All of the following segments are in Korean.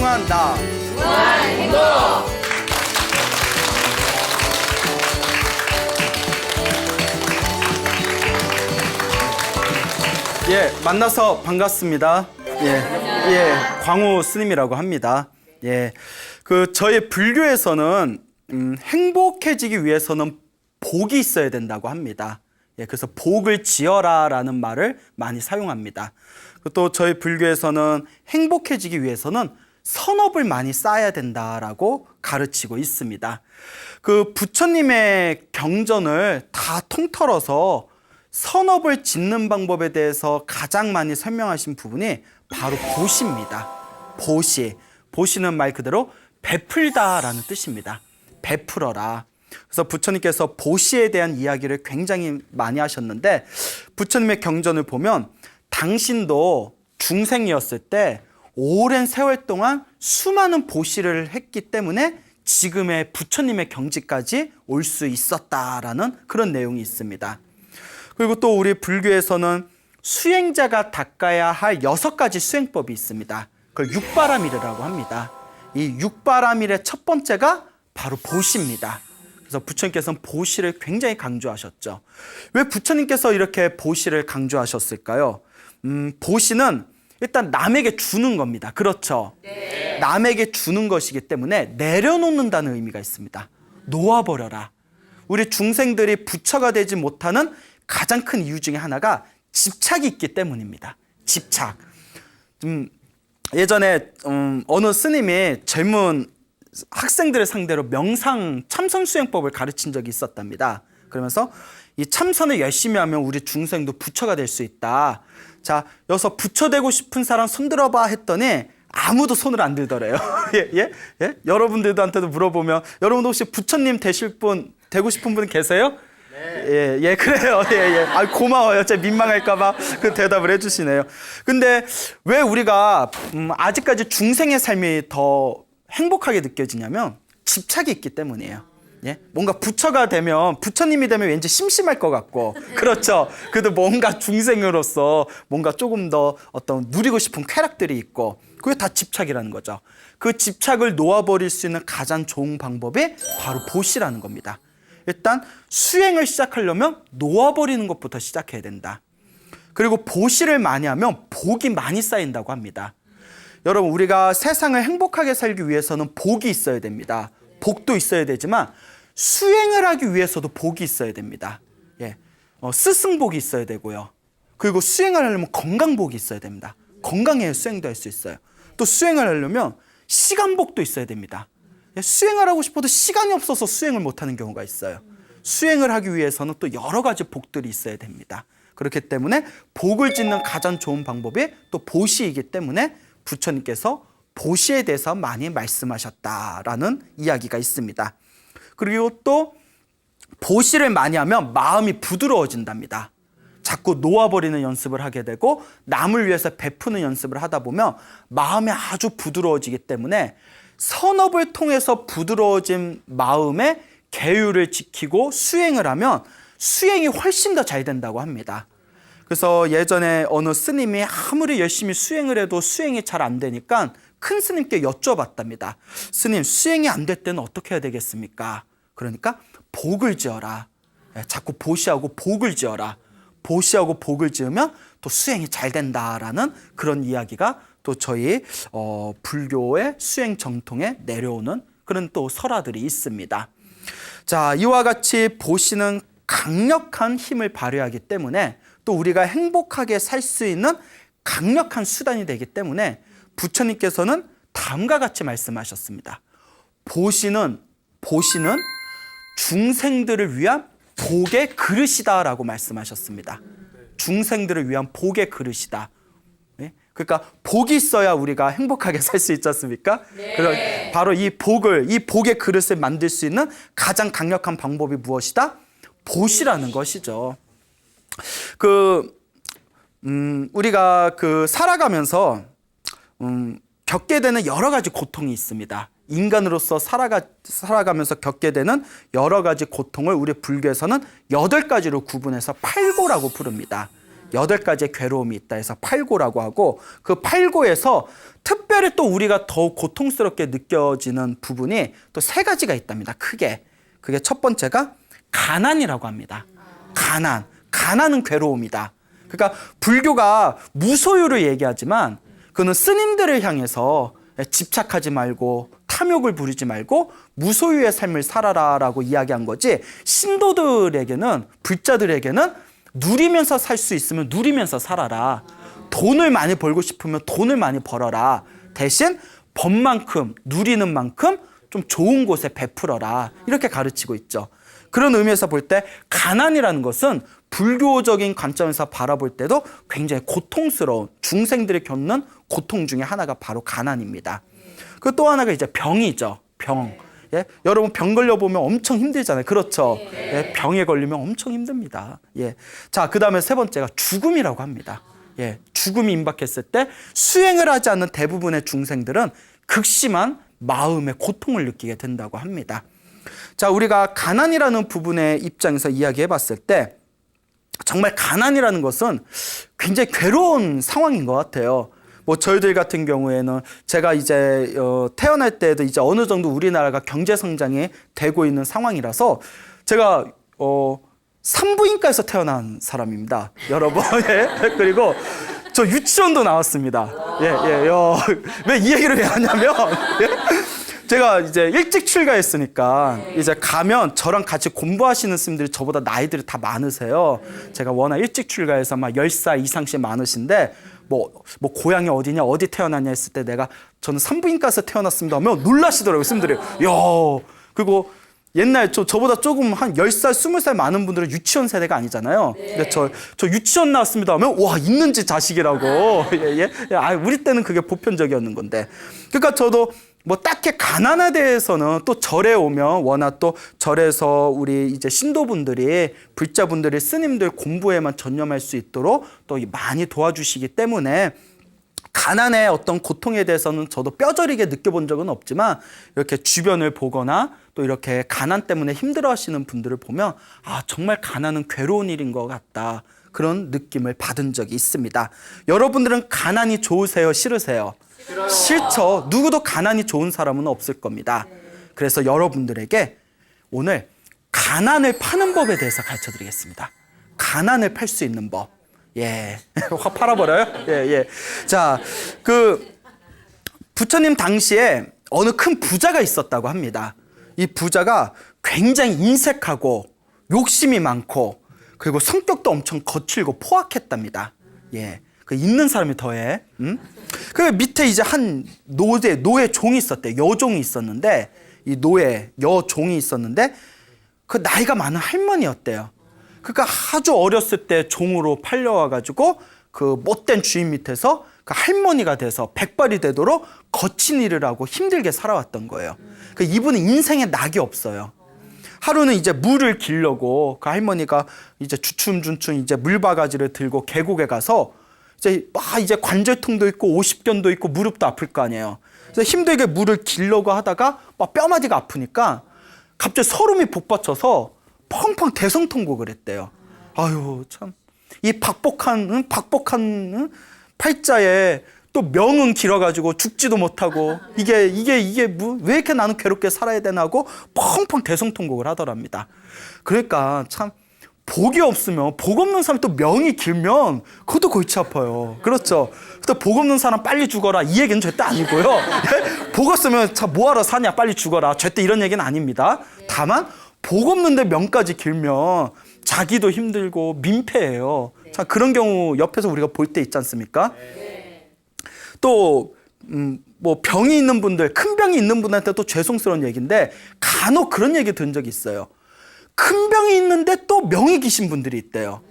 소중한 나. 예, 만나서 반갑습니다. 예, 광우 스님이라고 합니다. 예, 저희 불교에서는 행복해지기 위해서는 복이 있어야 된다고 합니다. 예, 그래서 복을 지어라라는 말을 많이 사용합니다. 또 저희 불교에서는 행복해지기 위해서는 선업을 많이 쌓아야 된다라고 가르치고 있습니다. 부처님의 경전을 다 통틀어서 선업을 짓는 방법에 대해서 가장 많이 설명하신 부분이 바로 보시입니다. 보시. 보시는 말 그대로 베풀다라는 뜻입니다. 베풀어라. 그래서 부처님께서 보시에 대한 이야기를 굉장히 많이 하셨는데, 부처님의 경전을 보면 당신도 중생이었을 때 오랜 세월 동안 수많은 보시를 했기 때문에 지금의 부처님의 경지까지 올 수 있었다라는 그런 내용이 있습니다. 그리고 또 우리 불교에서는 수행자가 닦아야 할 6가지 수행법이 있습니다. 그걸 육바라밀이라고 합니다. 이 육바라밀의 첫 번째가 바로 보시입니다. 그래서 부처님께서는 보시를 굉장히 강조하셨죠. 왜 부처님께서 이렇게 보시를 강조하셨을까요? 보시는 일단 남에게 주는 겁니다. 그렇죠? 네. 남에게 주는 것이기 때문에 내려놓는다는 의미가 있습니다. 놓아버려라. 우리 중생들이 부처가 되지 못하는 가장 큰 이유 중에 하나가 집착이 있기 때문입니다. 집착. 예전에 어느 스님이 젊은 학생들을 상대로 명상 참선 수행법을 가르친 적이 있었답니다. 그러면서 이 참선을 열심히 하면 우리 중생도 부처가 될 수 있다. 자, 여기서 부처 되고 싶은 사람 손 들어봐 했더니 아무도 손을 안 들더래요. 예? 여러분들한테도 물어보면 여러분 혹시 부처님 되고 싶은 분 계세요? 네. 그래요. 아, 고마워요. 제가 민망할까봐 그 대답을 해주시네요. 근데 왜 우리가 아직까지 중생의 삶이 더 행복하게 느껴지냐면 집착이 있기 때문이에요. 예? 뭔가 부처가 되면, 부처님이 되면 왠지 심심할 것 같고, 그렇죠. 그래도 뭔가 중생으로서 뭔가 조금 더 어떤 누리고 싶은 쾌락들이 있고, 그게 다 집착이라는 거죠. 그 집착을 놓아버릴 수 있는 가장 좋은 방법이 바로 보시라는 겁니다. 일단 수행을 시작하려면 놓아버리는 것부터 시작해야 된다. 그리고 보시를 많이 하면 복이 많이 쌓인다고 합니다. 여러분, 우리가 세상을 행복하게 살기 위해서는 복이 있어야 됩니다. 복도 있어야 되지만 수행을 하기 위해서도 복이 있어야 됩니다. 예, 스승복이 있어야 되고요. 그리고 수행을 하려면 건강복이 있어야 됩니다. 건강해야 수행도 할 수 있어요. 또 수행을 하려면 시간복도 있어야 됩니다. 수행을 하고 싶어도 시간이 없어서 수행을 못하는 경우가 있어요. 수행을 하기 위해서는 또 여러 가지 복들이 있어야 됩니다. 그렇기 때문에 복을 짓는 가장 좋은 방법이 또 보시이기 때문에 부처님께서 보시에 대해서 많이 말씀하셨다라는 이야기가 있습니다. 그리고 또 보시를 많이 하면 마음이 부드러워진답니다. 자꾸 놓아버리는 연습을 하게 되고 남을 위해서 베푸는 연습을 하다 보면 마음이 아주 부드러워지기 때문에 선업을 통해서 부드러워진 마음의 계율을 지키고 수행을 하면 수행이 훨씬 더 잘 된다고 합니다. 그래서 예전에 어느 스님이 아무리 열심히 수행을 해도 수행이 잘 안 되니까 큰 스님께 여쭤봤답니다. 스님, 수행이 안 될 때는 어떻게 해야 되겠습니까? 그러니까 복을 지어라. 자꾸 보시하고 복을 지어라. 보시하고 복을 지으면 또 수행이 잘 된다라는 그런 이야기가 또 저희 불교의 수행 정통에 내려오는 그런 또 설화들이 있습니다. 자, 이와 같이 보시는 강력한 힘을 발휘하기 때문에 또 우리가 행복하게 살 수 있는 강력한 수단이 되기 때문에 부처님께서는 다음과 같이 말씀하셨습니다. 보시는 중생들을 위한 복의 그릇이다라고 말씀하셨습니다. 중생들을 위한 복의 그릇이다. 그러니까 복이 있어야 우리가 행복하게 살 수 있지 않습니까? 네. 그래서 바로 이 복의 그릇을 만들 수 있는 가장 강력한 방법이 무엇이다? 보시라는 것이죠. 우리가 살아가면서 겪게 되는 여러 가지 고통이 있습니다. 인간으로서 살아가면서 겪게 되는 여러 가지 고통을 우리 불교에서는 8가지로 구분해서 팔고라고 부릅니다. 8가지의 괴로움이 있다 해서 8고라고 하고, 그 8고에서 특별히 또 우리가 더욱 고통스럽게 느껴지는 부분이 또 3가지가 있답니다. 크게. 그게 첫 번째가 가난이라고 합니다. 가난은 괴로움이다. 그러니까 불교가 무소유를 얘기하지만 그는 스님들을 향해서 집착하지 말고 탐욕을 부리지 말고 무소유의 삶을 살아라라고 이야기한 거지, 신도들에게는, 불자들에게는 누리면서 살 수 있으면 누리면서 살아라. 돈을 많이 벌고 싶으면 돈을 많이 벌어라. 대신 번만큼, 누리는 만큼 좀 좋은 곳에 베풀어라. 이렇게 가르치고 있죠. 그런 의미에서 볼 때 가난이라는 것은 불교적인 관점에서 바라볼 때도 굉장히 고통스러운, 중생들이 겪는 고통 중에 하나가 바로 가난입니다. 그 또 하나가 이제 병이죠. 병. 예? 여러분 병 걸려보면 엄청 힘들잖아요. 그렇죠. 예? 병에 걸리면 엄청 힘듭니다. 예. 자, 그 다음에 세 번째가 죽음이라고 합니다. 예. 죽음이 임박했을 때 수행을 하지 않는 대부분의 중생들은 극심한 마음의 고통을 느끼게 된다고 합니다. 자, 우리가 가난이라는 부분의 입장에서 이야기해 봤을 때 정말 가난이라는 것은 굉장히 괴로운 상황인 것 같아요. 뭐 저희들 같은 경우에는 제가 이제 태어날 때도 이제 어느 정도 우리나라가 경제 성장이 되고 있는 상황이라서 제가 산부인과에서 태어난 사람입니다, 여러분. 예. 그리고 저 유치원도 나왔습니다. 왜 이 얘기를 왜 하냐면 제가 이제 일찍 출가했으니까 이제 가면 저랑 같이 공부하시는 스님들이 저보다 나이들이 다 많으세요. 제가 워낙 일찍 출가해서 막 10살 이상씩 많으신데 뭐 고향이 어디냐, 어디 태어났냐 했을 때 저는 산부인과에서 태어났습니다 하면 놀라시더라고요, 스님들이. 야, 그리고 옛날 저보다 조금 한 10살, 20살 많은 분들은 유치원 세대가 아니잖아요. 근데 저 유치원 나왔습니다 하면 와, 있는지 자식이라고. 우리 때는 그게 보편적이었는 건데. 그러니까 저도 뭐 딱히 가난에 대해서는 또 절에 오면 워낙 또 절에서 우리 이제 신도분들이, 불자분들이 스님들 공부에만 전념할 수 있도록 또 많이 도와주시기 때문에 가난의 어떤 고통에 대해서는 저도 뼈저리게 느껴본 적은 없지만 이렇게 주변을 보거나 또 이렇게 가난 때문에 힘들어하시는 분들을 보면 아, 정말 가난은 괴로운 일인 것 같다, 그런 느낌을 받은 적이 있습니다. 여러분들은 가난이 좋으세요, 싫으세요? 싫죠. 누구도 가난이 좋은 사람은 없을 겁니다. 그래서 여러분들에게 오늘 가난을 파는 법에 대해서 가르쳐 드리겠습니다. 가난을 팔 수 있는 법. 예. 확 팔아버려요? 예. 자, 부처님 당시에 어느 큰 부자가 있었다고 합니다. 이 부자가 굉장히 인색하고 욕심이 많고 그리고 성격도 엄청 거칠고 포악했답니다. 예. 있는 사람이 더해. 그 밑에 이제 한 노예 종이 있었대. 여종이 있었는데, 이 여종이 있었는데, 그 나이가 많은 할머니였대요. 그러니까 아주 어렸을 때 종으로 팔려와가지고 그 못된 주인 밑에서 그 할머니가 돼서 백발이 되도록 거친 일을 하고 힘들게 살아왔던 거예요. 그 이분은 인생에 낙이 없어요. 하루는 이제 물을 길려고 그 할머니가 이제 주춤주춤 이제 물바가지를 들고 계곡에 가서 이제 관절통도 있고 오십견도 있고 무릎도 아플 거 아니에요. 그래서 힘들게 물을 길려고 하다가 막 뼈마디가 아프니까 갑자기 서름이 복받쳐서 펑펑 대성통곡을 했대요. 아유, 참. 이 박복한 팔자에 또 명은 길어가지고 죽지도 못하고 이게 왜 이렇게 나는 괴롭게 살아야 되나 하고 펑펑 대성통곡을 하더랍니다. 그러니까 참 복이 없으면, 복 없는 사람이 또 명이 길면 그것도 골치 아파요. 그렇죠. 또 복 없는 사람 빨리 죽어라, 이 얘기는 절대 아니고요. 복 없으면 참 뭐하러 사냐, 빨리 죽어라, 절대 이런 얘기는 아닙니다. 다만 복 없는데 명까지 길면 자기도 힘들고 민폐예요. 참 그런 경우 옆에서 우리가 볼 때 있지 않습니까? 또 뭐 병이 있는 분들, 큰 병이 있는 분한테 또 죄송스러운 얘기인데 간혹 그런 얘기 들은 적이 있어요. 큰 병이 있는데 또 명이 기신 분들이 있대요.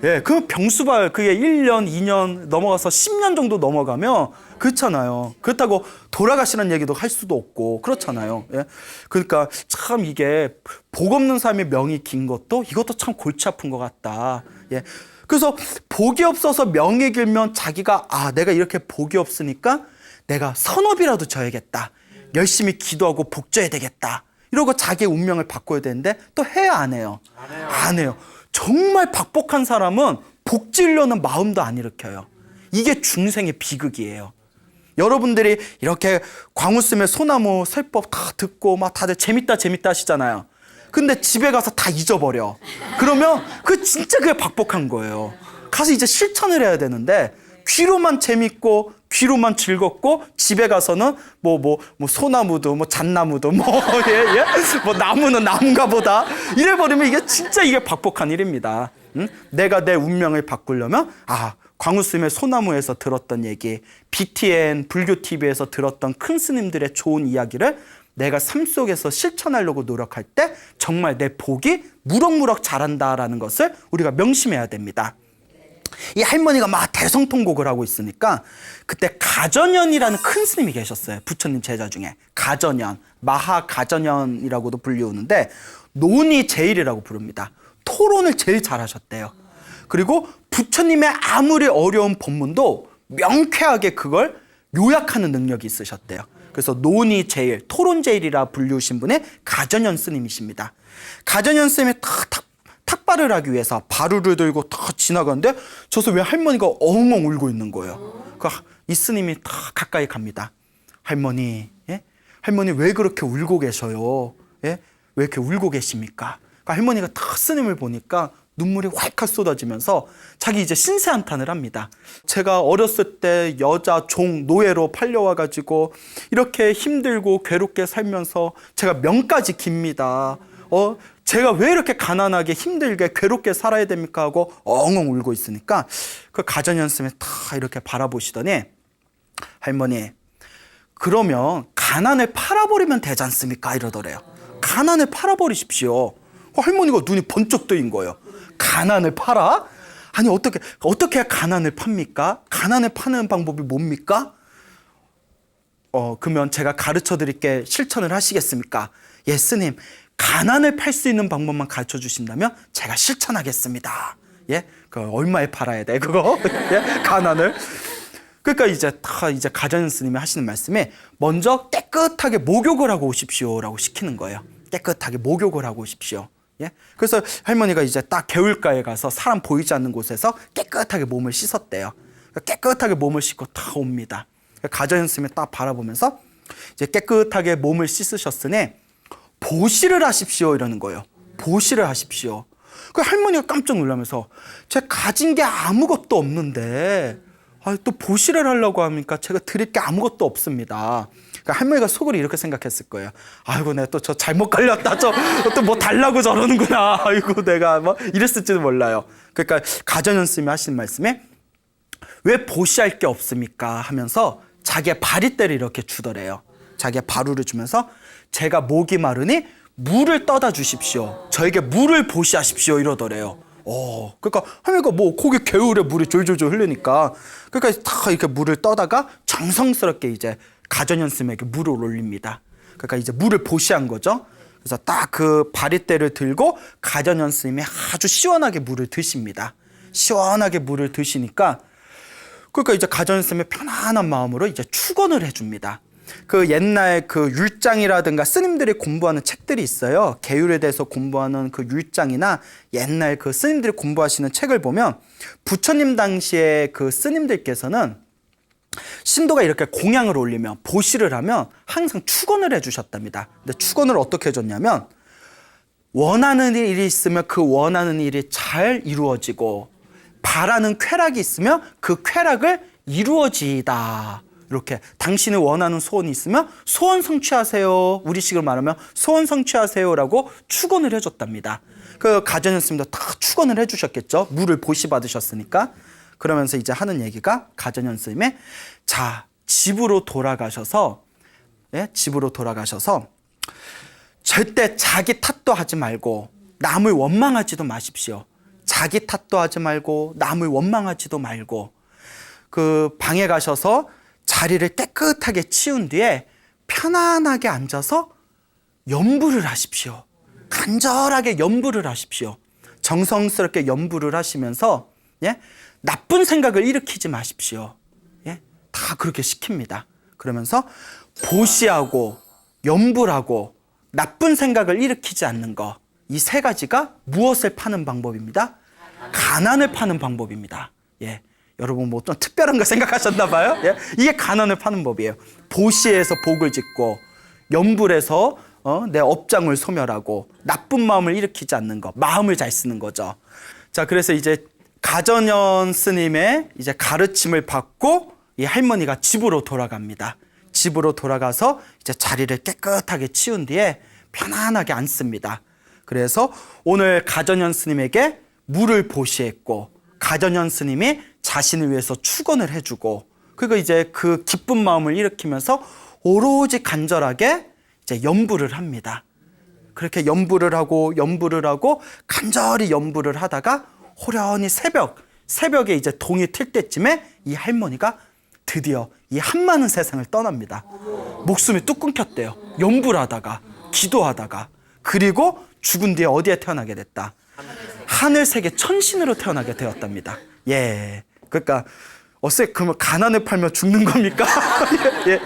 예, 그 병수발 그게 1년, 2년 넘어가서 10년 정도 넘어가면 그렇잖아요. 그렇다고 돌아가시는 얘기도 할 수도 없고 그렇잖아요. 예? 그러니까 참 이게 복 없는 사람의 명이 긴 이것도 참 골치 아픈 것 같다. 예. 그래서 복이 없어서 명이 길면 자기가 내가 이렇게 복이 없으니까 내가 선업이라도 져야겠다. 열심히 기도하고 복져야 되겠다. 이러고 자기의 운명을 바꿔야 되는데 또 해야 안 해요? 안 해요. 정말 박복한 사람은 복지려는 마음도 안 일으켜요. 이게 중생의 비극이에요. 여러분들이 이렇게 광우스의 소나무 설법 다 듣고 막 다들 재밌다 재밌다 하시잖아요. 근데 집에 가서 다 잊어버려. 그러면 진짜 그게 박복한 거예요. 가서 이제 실천을 해야 되는데 귀로만 재밌고 귀로만 즐겁고 집에 가서는 뭐 소나무도 뭐 잣나무도 뭐 나무는 나무인가 보다 이래 버리면 이게 박복한 일입니다. 응? 내가 내 운명을 바꾸려면 광우스님의 소나무에서 들었던 얘기, BTN 불교 TV에서 들었던 큰 스님들의 좋은 이야기를 내가 삶 속에서 실천하려고 노력할 때 정말 내 복이 무럭무럭 자란다라는 것을 우리가 명심해야 됩니다. 이 할머니가 막 대성통곡을 하고 있으니까 그때 가전연이라는 큰 스님이 계셨어요. 부처님 제자 중에. 가전연, 마하가전연이라고도 불리우는데 논의제일이라고 부릅니다. 토론을 제일 잘하셨대요. 그리고 부처님의 아무리 어려운 법문도 명쾌하게 그걸 요약하는 능력이 있으셨대요. 그래서 논의제일, 토론제일이라 불리우신 분이 가전연 스님이십니다. 가전연 스님이 탁발을 하기 위해서 바루를 들고 탁 지나가는데 저서 왜 할머니가 엉엉 울고 있는 거예요. 이 스님이 탁 가까이 갑니다. 할머니, 예? 할머니 왜 그렇게 울고 계셔요? 예? 왜 이렇게 울고 계십니까? 할머니가 탁 스님을 보니까 눈물이 활칵 쏟아지면서 자기 이제 신세한탄을 합니다. 제가 어렸을 때 여자 종 노예로 팔려와가지고 이렇게 힘들고 괴롭게 살면서 제가 명까지 깁니다. 제가 왜 이렇게 가난하게 힘들게 괴롭게 살아야 됩니까? 하고 엉엉 울고 있으니까 그 가전연 스님이 다 이렇게 바라보시더니 할머니 그러면 가난을 팔아버리면 되지 않습니까? 이러더래요. 가난을 팔아버리십시오. 할머니가 눈이 번쩍 뜨인 거예요. 가난을 팔아? 아니 어떻게 해야 가난을 팝니까? 가난을 파는 방법이 뭡니까? 그러면 제가 가르쳐 드릴게 실천을 하시겠습니까? 예, 스님. 가난을 팔 수 있는 방법만 가르쳐 주신다면 제가 실천하겠습니다. 예? 얼마에 팔아야 돼, 그거? 예? 가난을. 그러니까 이제 가전 스님이 하시는 말씀이 먼저 깨끗하게 목욕을 하고 오십시오라고 시키는 거예요. 깨끗하게 목욕을 하고 오십시오. 예? 그래서 할머니가 이제 딱 개울가에 가서 사람 보이지 않는 곳에서 깨끗하게 몸을 씻었대요. 깨끗하게 몸을 씻고 다 옵니다. 가전 스님이 딱 바라보면서 이제 깨끗하게 몸을 씻으셨으니 보시를 하십시오 이러는 거예요. 보시를 하십시오. 그 할머니가 깜짝 놀라면서 제가 가진 게 아무것도 없는데 또 보시를 하려고 하니까 제가 드릴 게 아무것도 없습니다. 그러니까 할머니가 속으로 이렇게 생각했을 거예요. 아이고 내가 또 저 잘못 걸렸다. 저 또 뭐 달라고 저러는구나. 아이고 내가 뭐 이랬을지도 몰라요. 그러니까 가전연 스님이 하시는 말씀에 왜 보시할 게 없습니까? 하면서 자기의 바리떼를 이렇게 주더래요. 자기의 바루를 주면서 제가 목이 마르니 물을 떠다 주십시오. 저에게 물을 보시하십시오 이러더래요. 그러니까 할머니가 뭐 거기 개울에 물이 졸졸졸 흐르니까 그러니까 다 이렇게 물을 떠다가 정성스럽게 이제 가전연 스님에게 물을 올립니다. 그러니까 이제 물을 보시한 거죠. 그래서 딱 그 바리떼를 들고 가전연 스님이 아주 시원하게 물을 드십니다. 시원하게 물을 드시니까 그러니까 이제 가전연 스님이 편안한 마음으로 이제 축원을 해줍니다. 그 옛날 그 율장이라든가 스님들이 공부하는 책들이 있어요. 계율에 대해서 공부하는 그 율장이나 옛날 그 스님들이 공부하시는 책을 보면 부처님 당시에 그 스님들께서는 신도가 이렇게 공양을 올리면 보시를 하면 항상 축원을 해주셨답니다. 근데 축원을 어떻게 해줬냐면 원하는 일이 있으면 그 원하는 일이 잘 이루어지고 바라는 쾌락이 있으면 그 쾌락을 이루어지이다. 이렇게 당신이 원하는 소원이 있으면 소원 성취하세요. 우리식으로 말하면 소원 성취하세요라고 축원을 해줬답니다. 그 가전연 스님도 다 축원을 해주셨겠죠. 물을 보시 받으셨으니까. 그러면서 이제 하는 얘기가 가전연 스님의 집으로 돌아가셔서 절대 자기 탓도 하지 말고 남을 원망하지도 마십시오. 자기 탓도 하지 말고 남을 원망하지도 말고 그 방에 가셔서 자리를 깨끗하게 치운 뒤에 편안하게 앉아서 염불을 하십시오. 간절하게 염불을 하십시오. 정성스럽게 염불을 하시면서 나쁜 생각을 일으키지 마십시오. 다 그렇게 시킵니다. 그러면서 보시하고 염불하고 나쁜 생각을 일으키지 않는 거, 이 세 가지가 무엇을 파는 방법입니다? 가난을 파는 방법입니다. 예. 여러분 뭐 좀 특별한 거 생각하셨나 봐요. 예? 이게 가난을 파는 법이에요. 보시에서 복을 짓고 염불에서 내 업장을 소멸하고 나쁜 마음을 일으키지 않는 거, 마음을 잘 쓰는 거죠. 자, 그래서 이제 가전현 스님의 이제 가르침을 받고 이 할머니가 집으로 돌아갑니다. 집으로 돌아가서 이제 자리를 깨끗하게 치운 뒤에 편안하게 앉습니다. 그래서 오늘 가전현 스님에게 물을 보시했고 가전현 스님이 자신을 위해서 축원을 해주고 그리고 이제 그 기쁜 마음을 일으키면서 오로지 간절하게 이제 염불을 합니다. 그렇게 염불을 하고 간절히 염불을 하다가 호련히 새벽에 이제 동이 틀 때쯤에 이 할머니가 드디어 이 한많은 세상을 떠납니다. 목숨이 뚝 끊겼대요. 염불하다가 기도하다가 그리고 죽은 뒤에 어디에 태어나게 됐다. 하늘 세계 천신으로 태어나게 되었답니다. 예, 그러니까 그러면 가난을 팔며 죽는 겁니까?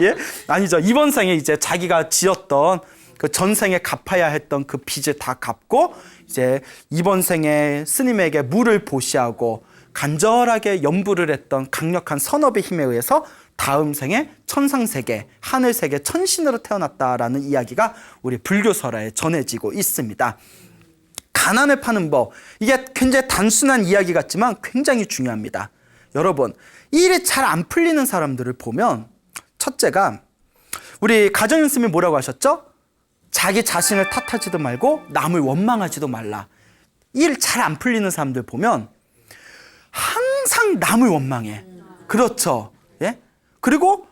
예? 아니죠. 이번 생에 이제 자기가 지었던 그 전생에 갚아야 했던 그 빚을 다 갚고 이제 이번 생에 스님에게 물을 보시하고 간절하게 염불을 했던 강력한 선업의 힘에 의해서 다음 생에 천상세계, 하늘세계 천신으로 태어났다라는 이야기가 우리 불교설화에 전해지고 있습니다. 가난을 파는 법, 이게 굉장히 단순한 이야기 같지만 굉장히 중요합니다. 여러분, 일이 잘 안 풀리는 사람들을 보면 첫째가 우리 가정현 스님이 뭐라고 하셨죠? 자기 자신을 탓하지도 말고 남을 원망하지도 말라. 일 잘 안 풀리는 사람들 보면 항상 남을 원망해. 그렇죠. 예? 그리고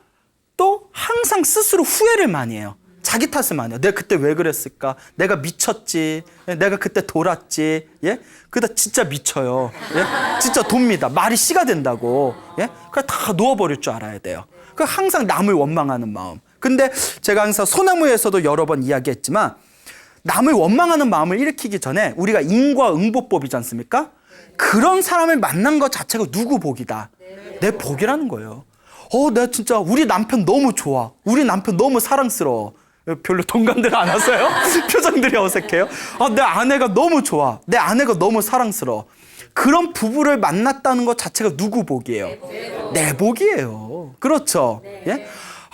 또 항상 스스로 후회를 많이 해요. 자기 탓을 많이 해요. 내가 그때 왜 그랬을까? 내가 미쳤지. 내가 그때 돌았지. 예? 그러다 진짜 미쳐요. 예? 진짜 돕니다. 말이 씨가 된다고. 예? 그래 다 놓아버릴 줄 알아야 돼요. 그 항상 남을 원망하는 마음. 근데 제가 항상 소나무에서도 여러 번 이야기했지만 남을 원망하는 마음을 일으키기 전에 우리가 인과응보법이지 않습니까? 그런 사람을 만난 것 자체가 누구 복이다. 내 복이라는 거예요. 내가 진짜 우리 남편 너무 좋아. 우리 남편 너무 사랑스러워. 별로 동감들 안 하세요? 표정들이 어색해요. 내 아내가 너무 좋아. 내 아내가 너무 사랑스러워. 그런 부부를 만났다는 것 자체가 누구 복이에요? 내 복이에요. 그렇죠? 예?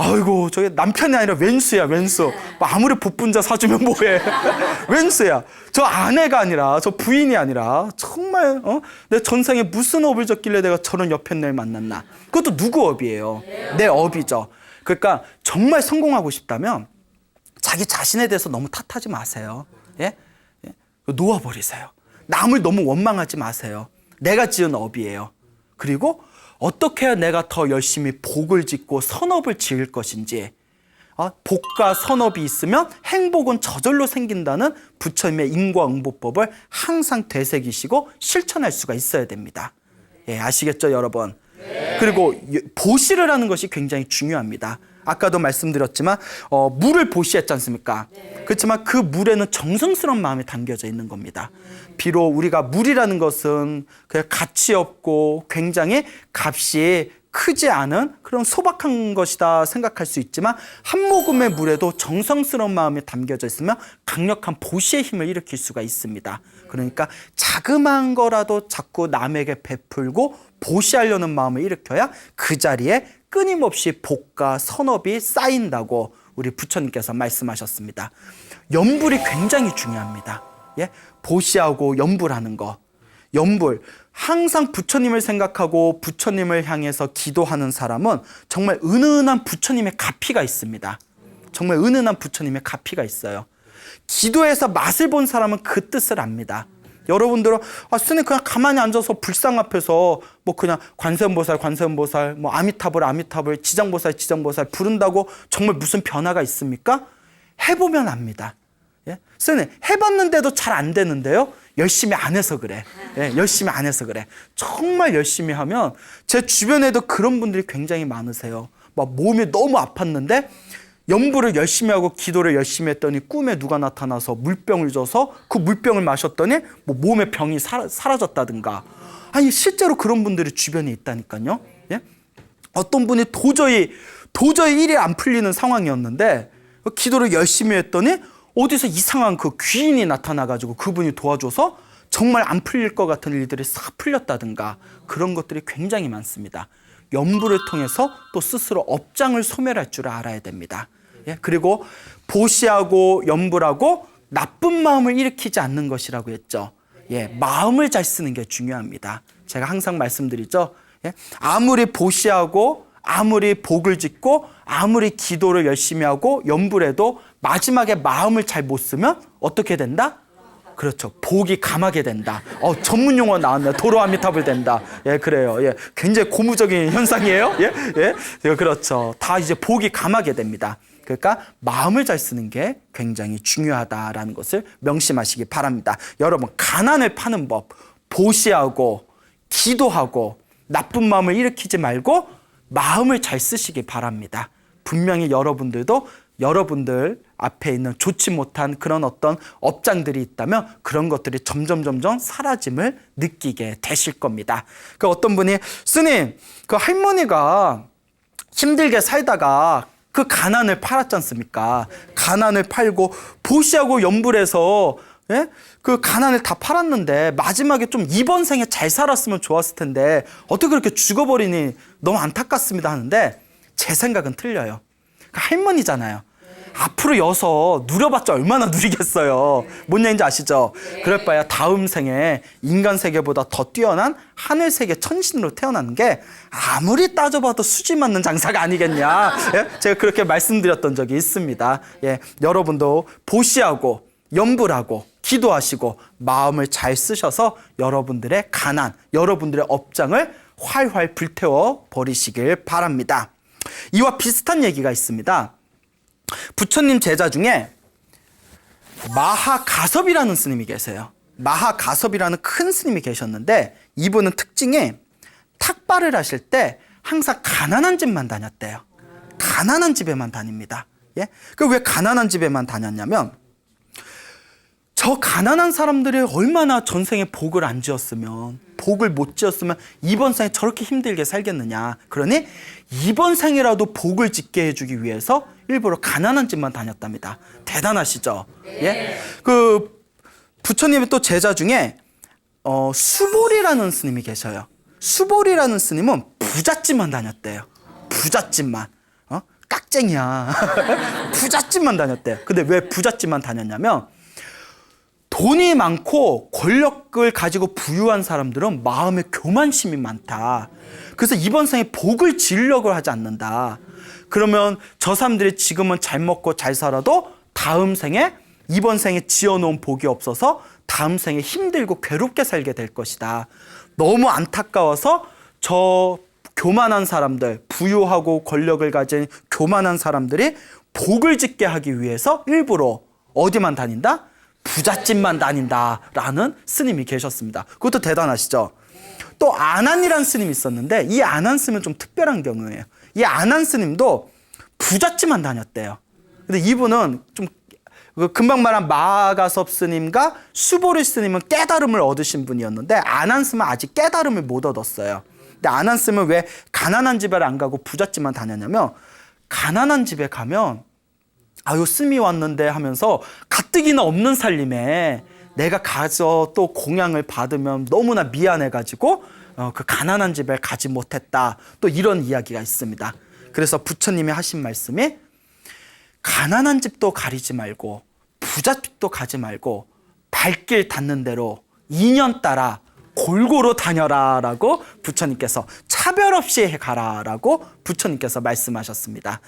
아이고, 저게 남편이 아니라 왼수야, 왼수. 아무리 복분자 사주면 뭐해. 왼수야. 저 아내가 아니라, 저 부인이 아니라, 정말, 내 전생에 무슨 업을 졌길래 내가 저런 여편네를 만났나. 그것도 누구 업이에요? 내 업이죠. 그러니까 정말 성공하고 싶다면 자기 자신에 대해서 너무 탓하지 마세요. 예? 놓아버리세요. 남을 너무 원망하지 마세요. 내가 지은 업이에요. 그리고 어떻게 해야 내가 더 열심히 복을 짓고 선업을 지을 것인지, 복과 선업이 있으면 행복은 저절로 생긴다는 부처님의 인과응보법을 항상 되새기시고 실천할 수가 있어야 됩니다. 예, 아시겠죠, 여러분? 그리고 보시를 하는 것이 굉장히 중요합니다. 아까도 말씀드렸지만 물을 보시했지 않습니까? 그렇지만 그 물에는 정성스러운 마음이 담겨져 있는 겁니다. 비록 우리가 물이라는 것은 그냥 가치 없고 굉장히 값이 크지 않은 그런 소박한 것이다 생각할 수 있지만 한 모금의 물에도 정성스러운 마음이 담겨져 있으면 강력한 보시의 힘을 일으킬 수가 있습니다. 그러니까 자그마한 거라도 자꾸 남에게 베풀고 보시하려는 마음을 일으켜야 그 자리에 끊임없이 복과 선업이 쌓인다고 우리 부처님께서 말씀하셨습니다. 염불이 굉장히 중요합니다. 예? 보시하고 염불하는 거. 염불. 항상 부처님을 생각하고 부처님을 향해서 기도하는 사람은 정말 은은한 부처님의 가피가 있습니다. 정말 은은한 부처님의 가피가 있어요. 기도에서 맛을 본 사람은 그 뜻을 압니다. 여러분들은 스님 그냥 가만히 앉아서 불상 앞에서 뭐 그냥 관세음보살, 뭐 아미타불, 지장보살 부른다고 정말 무슨 변화가 있습니까? 해보면 압니다. 예? 스님 해봤는데도 잘 안 되는데요. 열심히 안 해서 그래. 예, 열심히 안 해서 그래. 정말 열심히 하면 제 주변에도 그런 분들이 굉장히 많으세요. 막 몸이 너무 아팠는데 염불을 열심히 하고 기도를 열심히 했더니 꿈에 누가 나타나서 물병을 줘서 그 물병을 마셨더니 뭐 몸의 병이 사라졌다든가. 아니 실제로 그런 분들이 주변에 있다니까요. 예? 어떤 분이 도저히 일이 안 풀리는 상황이었는데 기도를 열심히 했더니 어디서 이상한 그 귀인이 나타나가지고 그분이 도와줘서 정말 안 풀릴 것 같은 일들이 싹 풀렸다든가 그런 것들이 굉장히 많습니다. 연부를 통해서 또 스스로 업장을 소멸할 줄 알아야 됩니다. 예? 그리고 보시하고 연부라고 나쁜 마음을 일으키지 않는 것이라고 했죠. 예, 마음을 잘 쓰는 게 중요합니다. 제가 항상 말씀드리죠. 예? 아무리 보시하고 아무리 복을 짓고 아무리 기도를 열심히 하고 연부를 해도 마지막에 마음을 잘 못 쓰면 어떻게 된다? 그렇죠. 복이 감하게 된다. 전문 용어 나왔네. 도로아미타불 된다. 예, 그래요. 예, 굉장히 고무적인 현상이에요. 예, 예, 그렇죠. 다 이제 복이 감하게 됩니다. 그러니까 마음을 잘 쓰는 게 굉장히 중요하다라는 것을 명심하시기 바랍니다. 여러분, 가난을 파는 법, 보시하고 기도하고 나쁜 마음을 일으키지 말고 마음을 잘 쓰시기 바랍니다. 분명히 여러분들도 여러분들 앞에 있는 좋지 못한 그런 어떤 업장들이 있다면 그런 것들이 점점 사라짐을 느끼게 되실 겁니다. 그 어떤 분이 스님, 그 할머니가 힘들게 살다가 그 가난을 팔았지 않습니까? 가난을 팔고 보시하고 연불해서 예? 그 가난을 다 팔았는데 마지막에 좀 이번 생에 잘 살았으면 좋았을 텐데 어떻게 그렇게 죽어버리니 너무 안타깝습니다 하는데 제 생각은 틀려요. 그 할머니잖아요. 앞으로 여서 누려봤자 얼마나 누리겠어요. 뭔 얘기인지 아시죠? 그럴 바야 다음 생에 인간 세계보다 더 뛰어난 하늘 세계 천신으로 태어나는 게 아무리 따져봐도 수지 맞는 장사가 아니겠냐. 예? 제가 그렇게 말씀드렸던 적이 있습니다. 예, 여러분도 보시하고 염불하고 기도하시고 마음을 잘 쓰셔서 여러분들의 가난, 여러분들의 업장을 활활 불태워 버리시길 바랍니다. 이와 비슷한 얘기가 있습니다. 부처님 제자 중에 마하가섭이라는 스님이 계세요. 마하가섭이라는 큰 스님이 계셨는데 이분은 특징이 탁발을 하실 때 항상 가난한 집만 다녔대요. 가난한 집에만 다닙니다. 예? 그 왜 가난한 집에만 다녔냐면 저 가난한 사람들이 얼마나 전생에 복을 안 지었으면 복을 못 지었으면 이번 생에 저렇게 힘들게 살겠느냐. 그러니 이번 생이라도 복을 짓게 해주기 위해서 일부러 가난한 집만 다녔답니다. 대단하시죠? 예? 그 부처님의 또 제자 중에 수보리라는 스님이 계셔요. 수보리라는 스님은 부잣집만 다녔대요. 부잣집만. 깍쟁이야. 부잣집만 다녔대요. 근데 왜 부잣집만 다녔냐면 돈이 많고 권력을 가지고 부유한 사람들은 마음에 교만심이 많다. 그래서 이번 생에 복을 지으려고 하지 않는다. 그러면 저 사람들이 지금은 잘 먹고 잘 살아도 다음 생에 이번 생에 지어놓은 복이 없어서 다음 생에 힘들고 괴롭게 살게 될 것이다. 너무 안타까워서 저 교만한 사람들, 부유하고 권력을 가진 교만한 사람들이 복을 짓게 하기 위해서 일부러 어디만 다닌다? 부잣집만 다닌다라는 스님이 계셨습니다. 그것도 대단하시죠? 또 안한이라는 스님이 있었는데 이 안한 스님은 좀 특별한 경우예요. 이 안한 스님도 부잣집만 다녔대요. 근데 이분은 좀 금방 말한 마하가섭 스님과 수보리 스님은 깨달음을 얻으신 분이었는데 안한 스님은 아직 깨달음을 못 얻었어요. 근데 안한 스님은 왜 가난한 집에 안 가고 부잣집만 다녔냐면 가난한 집에 가면 아유 스님이 왔는데 하면서 가뜩이나 없는 살림에 내가 가서 또 공양을 받으면 너무나 미안해가지고 그 가난한 집에 가지 못했다. 또 이런 이야기가 있습니다. 그래서 부처님이 하신 말씀이 가난한 집도 가리지 말고 부잣집도 가지 말고 발길 닿는 대로 인연 따라 골고루 다녀라 라고 부처님께서 차별 없이 가라 라고 부처님께서 말씀하셨습니다.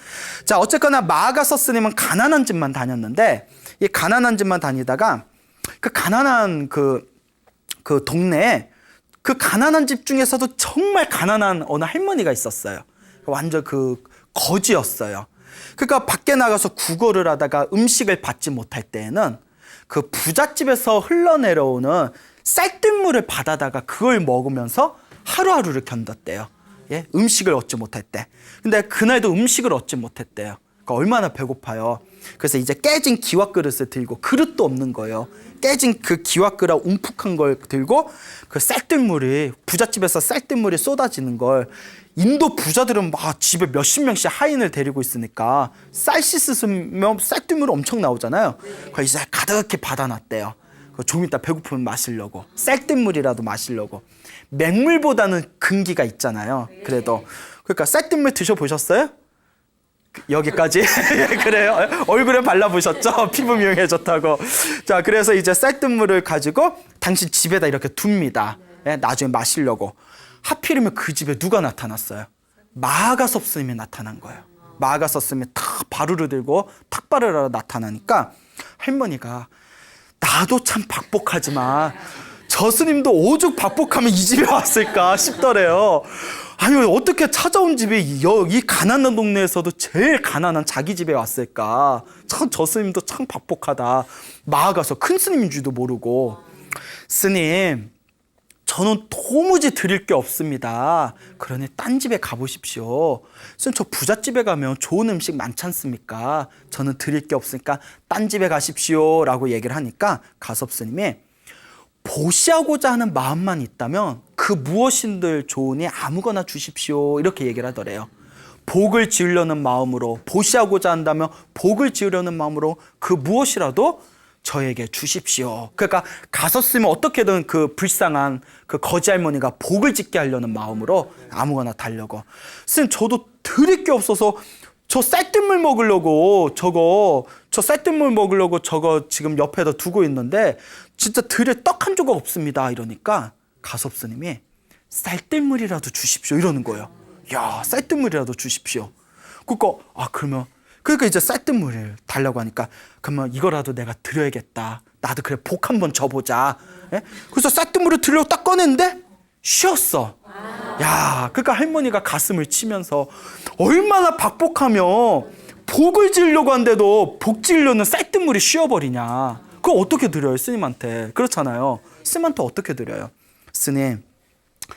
자, 어쨌거나 마하가섭 스님은 가난한 집만 다녔는데 이 가난한 집만 다니다가 그 가난한 그 동네에 그 가난한 집 중에서도 정말 가난한 어느 할머니가 있었어요. 완전 그 거지였어요. 그러니까 밖에 나가서 구걸을 하다가 음식을 받지 못할 때에는 그 부잣집에서 흘러내려오는 쌀뜨물을 받아다가 그걸 먹으면서 하루하루를 견뎠대요. 예? 음식을 얻지 못할 때. 근데 그날도 음식을 얻지 못했대요. 그러니까 얼마나 배고파요. 그래서 이제 깨진 기와 그릇을 들고 그릇도 없는 거예요. 깨진 그 기와 그릇 움푹한 걸 들고 그 쌀뜨물이 부잣집에서 쌀뜨물이 쏟아지는 걸 인도 부자들은 막 집에 몇십 명씩 하인을 데리고 있으니까 쌀 씻으면 쌀뜨물이 엄청 나오잖아요. 그래서 이제 가득히 받아놨대요. 좀 이따 배고프면 마시려고, 쌀뜨물이라도 마시려고. 맹물보다는 근기가 있잖아요. 그래도 그러니까 쌀뜨물 드셔보셨어요? 여기까지? 그래요? 얼굴에 발라보셨죠? 피부 미용에 좋다고. 자, 그래서 이제 쌀뜨물을 가지고 당신 집에다 이렇게 둡니다. 나중에 마시려고. 하필이면 그 집에 누가 나타났어요? 마가섭 스님이 나타난 거예요. 마가섭 스님이 탁 바루를 들고 탁 바르러 나타나니까 할머니가 나도 참 박복하지만 저 스님도 오죽 박복하면 이 집에 왔을까 싶더래요. 아니 어떻게 찾아온 집이 이 가난한 동네에서도 제일 가난한 자기 집에 왔을까. 참 저 스님도 참 박복하다. 마가서 큰 스님인 줄도 모르고, 스님 저는 도무지 드릴 게 없습니다. 그러니 딴 집에 가보십시오. 스님 저 부잣집에 가면 좋은 음식 많지 않습니까? 저는 드릴 게 없으니까 딴 집에 가십시오 라고 얘기를 하니까 가섭 스님이 보시하고자 하는 마음만 있다면 그 무엇인들 좋으니 아무거나 주십시오 이렇게 얘기를 하더래요. 복을 지으려는 마음으로, 보시하고자 한다면 복을 지으려는 마음으로 그 무엇이라도 저에게 주십시오. 그러니까 가섰으면 어떻게든 그 불쌍한 그 거지 할머니가 복을 짓게 하려는 마음으로 아무거나 달려고. 스님 저도 드릴 게 없어서 저 쌀뜨물 먹으려고 저거 지금 옆에다 두고 있는데 진짜 드릴 떡 한 조각 없습니다 이러니까 가섭 스님이 쌀뜨물이라도 주십시오 이러는 거예요. 야, 쌀뜨물이라도 주십시오. 그러니까 이제 쌀뜨물을 달라고 하니까 그러면 이거라도 내가 드려야겠다. 나도 그래 복 한번 줘보자. 예? 그래서 쌀뜨물을 드리려고 딱 꺼냈는데 쉬었어. 야, 그러니까 할머니가 가슴을 치면서 얼마나 박복하며 복을 지으려고 한데도 복 지으려는 쌀뜨물이 쉬어버리냐. 그거 어떻게 드려요 스님한테? 그렇잖아요. 스님한테 어떻게 드려요? 스님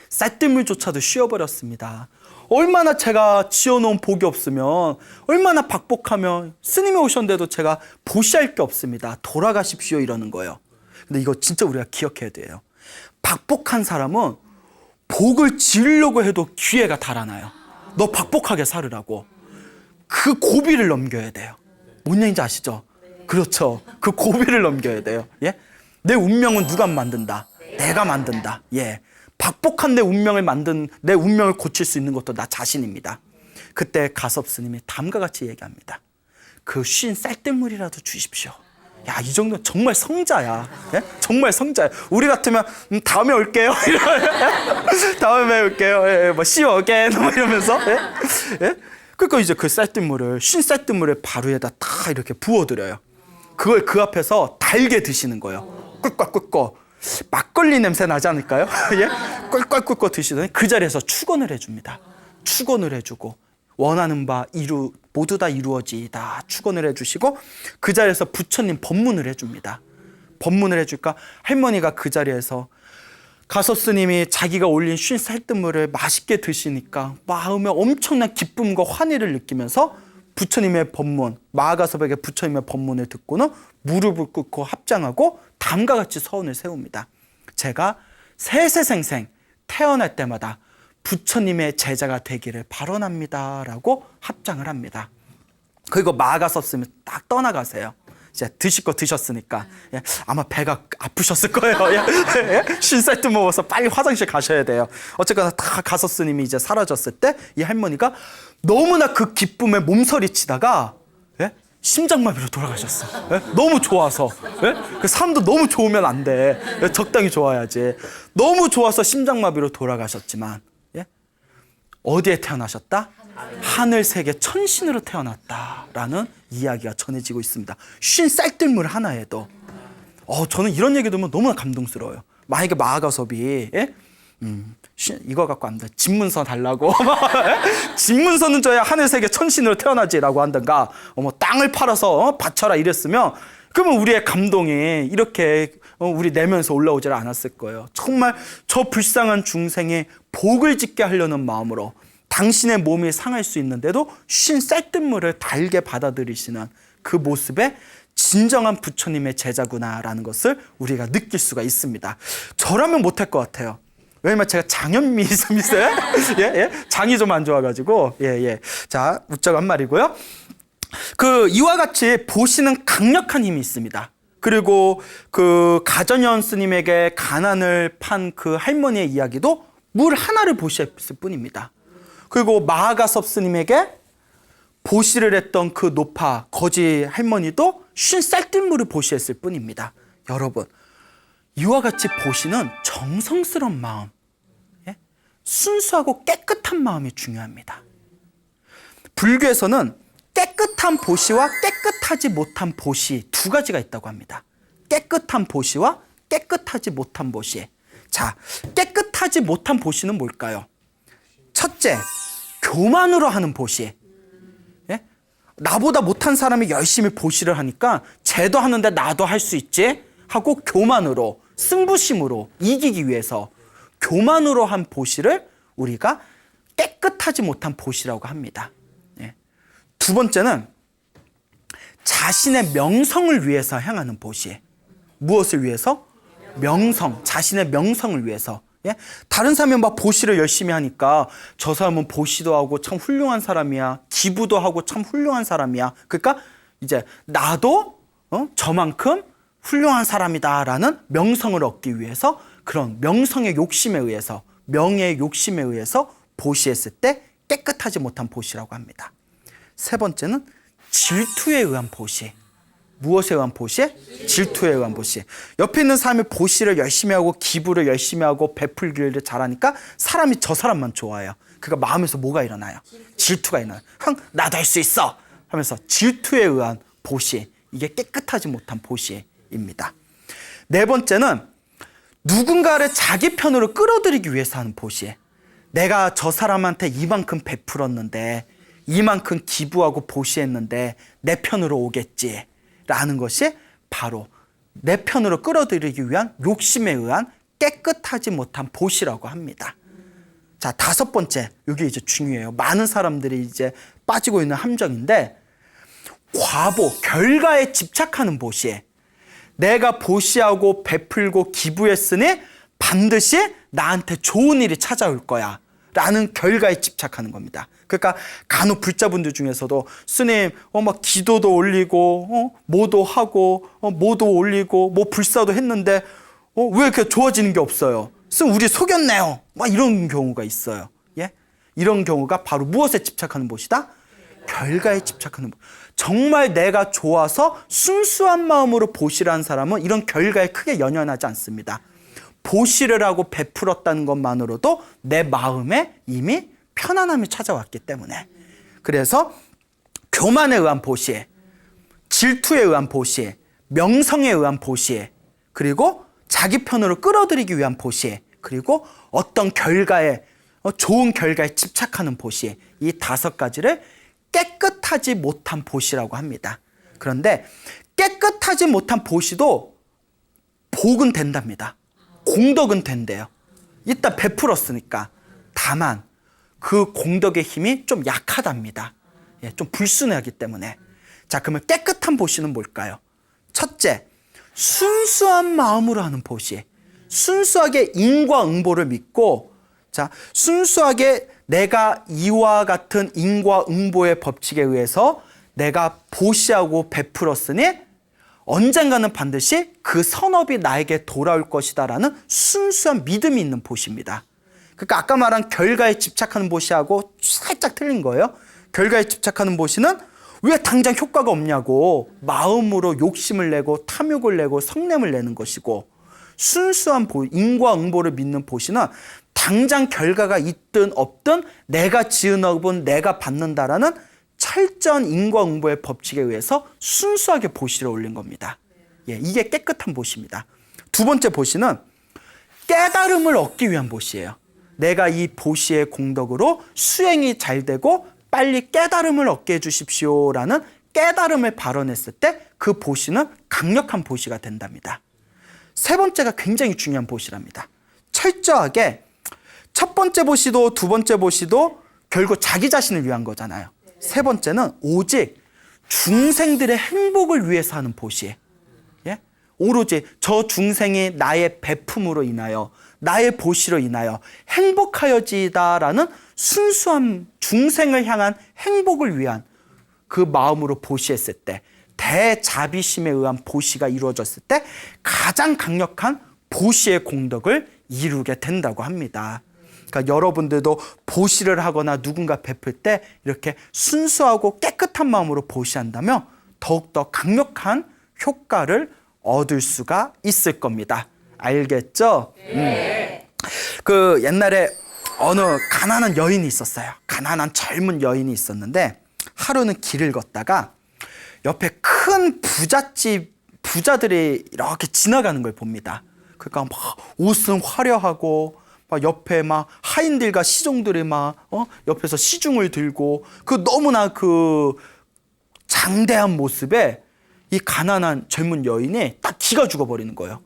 쌀뜨물조차도 쉬어버렸습니다. 얼마나 제가 지어놓은 복이 없으면 얼마나 박복하면 스님이 오셨는데도 제가 보시할 게 없습니다. 돌아가십시오 이러는 거예요. 근데 이거 진짜 우리가 기억해야 돼요. 박복한 사람은 복을 지으려고 해도 기회가 달아나요. 너 박복하게 살으라고. 그 고비를 넘겨야 돼요. 뭔 얘기인지 아시죠? 그렇죠. 그 고비를 넘겨야 돼요. 예? 내 운명은 누가 만든다? 내가 만든다. 예. 박복한 내 운명을 고칠 수 있는 것도 나 자신입니다. 그때 가섭 스님이 다음과 같이 얘기합니다. 그 쉰 쌀뜨물이라도 주십시오. 야, 이 정도는 정말 성자야. 예? 정말 성자야. 우리 같으면 다음에 올게요. 다음에 올게요. 예, 뭐 see you again 뭐 이러면서. 예? 예? 그러니까 이제 그 쌀뜨물을 쉰 쌀뜨물을 바루에다 다 이렇게 부어드려요. 그걸 그 앞에서 달게 드시는 거예요. 꿀꺽꿀꺽. 막걸리 냄새 나지 않을까요? 예? 꿀꺽꿀꺽 드시더니 그 자리에서 축원을 해줍니다. 축원을 해주고 원하는 바 모두 다 이루어지이다 축원을 해주시고 그 자리에서 부처님 법문을 해줍니다. 법문을 해줄까? 할머니가 그 자리에서 가섭 스님이 자기가 올린 쉰 쌀뜨물을 맛있게 드시니까 마음에 엄청난 기쁨과 환희를 느끼면서 부처님의 법문, 마가섭에게 부처님의 법문을 듣고는 무릎을 꿇고 합장하고 다음과 같이 서원을 세웁니다. 제가 세세생생 태어날 때마다 부처님의 제자가 되기를 발언합니다 라고 합장을 합니다. 그리고 마가섭 스님이 딱 떠나가세요. 이제 드실 거 드셨으니까. 예, 아마 배가 아프셨을 거예요. 예? 쉰 쌀뜨물 먹어서 빨리 화장실 가셔야 돼요. 어쨌거나 다 가섭 스님이 이제 사라졌을 때 이 할머니가 너무나 그 기쁨에 몸서리치다가 예? 심장마비로 돌아가셨어. 예? 너무 좋아서. 예? 그 사람도 너무 좋으면 안 돼. 예? 적당히 좋아야지. 너무 좋아서 심장마비로 돌아가셨지만 예? 어디에 태어나셨다? 하늘 세계 천신으로 태어났다라는 이야기가 전해지고 있습니다. 쉰 쌀뜨물 하나에도. 저는 이런 얘기 들으면 너무나 감동스러워요. 만약에 마가섭이 예? 이거 갖고 안 돼. 집문서 달라고. 집문서는 줘야 하늘 세계 천신으로 태어나지라고 한던가. 땅을 팔아서 바쳐라 이랬으면 그러면 우리의 감동이 이렇게 우리 내면서 올라오질 않았을 거예요. 정말 저 불쌍한 중생이 복을 짓게 하려는 마음으로 당신의 몸이 상할 수 있는데도 쉰 쌀뜨물을 달게 받아들이시는 그 모습에 진정한 부처님의 제자구나라는 것을 우리가 느낄 수가 있습니다. 저라면 못할 것 같아요. 왜냐면 제가 장염미좀 있어요. 예? 장이 좀 안 좋아가지고. 예. 자, 웃자고 한 말이고요. 이와 같이 보시는 강력한 힘이 있습니다. 그리고 그 가전여원 스님에게 가난을 판 그 할머니의 이야기도 물 하나를 보시했을 뿐입니다. 그리고 마하가섭 스님에게 보시를 했던 그 노파 거지 할머니도 50쌀뜨물을 보시했을 뿐입니다. 여러분, 이와 같이 보시는 정성스러운 마음, 순수하고 깨끗한 마음이 중요합니다. 불교에서는 깨끗한 보시와 깨끗하지 못한 보시 두 가지가 있다고 합니다. 깨끗한 보시와 깨끗하지 못한 보시. 자, 깨끗하지 못한 보시는 뭘까요? 첫째, 교만으로 하는 보시. 나보다 못한 사람이 열심히 보시를 하니까 쟤도 하는데 나도 할 수 있지 하고 교만으로, 승부심으로 이기기 위해서 교만으로 한 보시를 우리가 깨끗하지 못한 보시라고 합니다. 두 번째는 자신의 명성을 위해서 행하는 보시. 무엇을 위해서? 명성, 자신의 명성을 위해서. 다른 사람이 막 보시를 열심히 하니까 저 사람은 보시도 하고 참 훌륭한 사람이야, 기부도 하고 참 훌륭한 사람이야. 그러니까 이제 나도 저만큼 훌륭한 사람이다라는 명성을 얻기 위해서, 그런 명성의 욕심에 의해서, 명예의 욕심에 의해서 보시했을 때 깨끗하지 못한 보시라고 합니다. 세 번째는 질투에 의한 보시. 무엇에 의한 보시? 질투에 의한 보시. 옆에 있는 사람이 보시를 열심히 하고 기부를 열심히 하고 베풀기를 잘하니까 사람이 저 사람만 좋아해요. 그러니까 마음에서 뭐가 일어나요? 질투가 일어나요. 나도 할 수 있어 하면서 질투에 의한 보시. 이게 깨끗하지 못한 보시입니다. 네 번째는 누군가를 자기 편으로 끌어들이기 위해서 하는 보시. 내가 저 사람한테 이만큼 베풀었는데, 이만큼 기부하고 보시했는데 내 편으로 오겠지 라는 것이 바로 내 편으로 끌어들이기 위한 욕심에 의한 깨끗하지 못한 보시라고 합니다. 자, 다섯 번째, 이게 이제 중요해요. 많은 사람들이 이제 빠지고 있는 함정인데, 과보, 결과에 집착하는 보시. 내가 보시하고 베풀고 기부했으니 반드시 나한테 좋은 일이 찾아올 거야 라는 결과에 집착하는 겁니다. 그러니까 간혹 불자분들 중에서도 스님 막 기도도 올리고 뭐도 하고 뭐도 올리고 뭐 불사도 했는데 왜 이렇게 좋아지는 게 없어요? 스님 우리 속였네요. 막 이런 경우가 있어요. 이런 경우가 바로 무엇에 집착하는 것이다? 결과에 집착하는 것. 정말 내가 좋아서 순수한 마음으로 보시를 한 사람은 이런 결과에 크게 연연하지 않습니다. 보시를 하고 베풀었다는 것만으로도 내 마음에 이미 편안함이 찾아왔기 때문에. 그래서 교만에 의한 보시, 질투에 의한 보시, 명성에 의한 보시, 그리고 자기 편으로 끌어들이기 위한 보시, 그리고 어떤 결과에, 좋은 결과에 집착하는 보시, 이 다섯 가지를 깨끗하지 못한 보시라고 합니다. 그런데 깨끗하지 못한 보시도 복은 된답니다. 공덕은 된대요. 이따 베풀었으니까. 다만 그 공덕의 힘이 좀 약하답니다. 좀 불순하기 때문에. 자, 그러면 깨끗한 보시는 뭘까요? 첫째, 순수한 마음으로 하는 보시. 순수하게 인과응보를 믿고, 자, 순수하게 내가 이와 같은 인과응보의 법칙에 의해서 내가 보시하고 베풀었으니 언젠가는 반드시 그 선업이 나에게 돌아올 것이다라는 순수한 믿음이 있는 보시입니다. 그러니까 아까 말한 결과에 집착하는 보시하고 살짝 틀린 거예요. 결과에 집착하는 보시는 왜 당장 효과가 없냐고 마음으로 욕심을 내고 탐욕을 내고 성냄을 내는 것이고, 순수한 인과응보를 믿는 보시는 당장 결과가 있든 없든 내가 지은 업은 내가 받는다라는 철저한 인과응보의 법칙에 의해서 순수하게 보시를 올린 겁니다. 이게 깨끗한 보시입니다. 두 번째 보시는 깨달음을 얻기 위한 보시예요. 내가 이 보시의 공덕으로 수행이 잘 되고 빨리 깨달음을 얻게 해주십시오라는 깨달음을 발언했을 때 그 보시는 강력한 보시가 된답니다. 세 번째가 굉장히 중요한 보시랍니다. 철저하게 첫 번째 보시도 두 번째 보시도 결국 자기 자신을 위한 거잖아요. 세 번째는 오직 중생들의 행복을 위해서 하는 보시. 오로지 저 중생이 나의 베품으로 인하여 나의 보시로 인하여 행복하여지다라는 순수한 중생을 향한 행복을 위한 그 마음으로 보시했을 때 대자비심에 의한 보시가 이루어졌을 때 가장 강력한 보시의 공덕을 이루게 된다고 합니다. 그러니까 여러분들도 보시를 하거나 누군가 베풀 때 이렇게 순수하고 깨끗한 마음으로 보시한다면 더욱더 강력한 효과를 얻을 수가 있을 겁니다. 알겠죠? 네. 그 옛날에 어느 가난한 여인이 있었어요. 가난한 젊은 여인이 있었는데 하루는 길을 걷다가 옆에 큰 부자들이 이렇게 지나가는 걸 봅니다. 그러니까 막 옷은 화려하고 막 옆에 막 하인들과 시종들이 막 옆에서 시중을 들고 그 너무나 그 장대한 모습에 이 가난한 젊은 여인이 딱 기가 죽어버리는 거예요.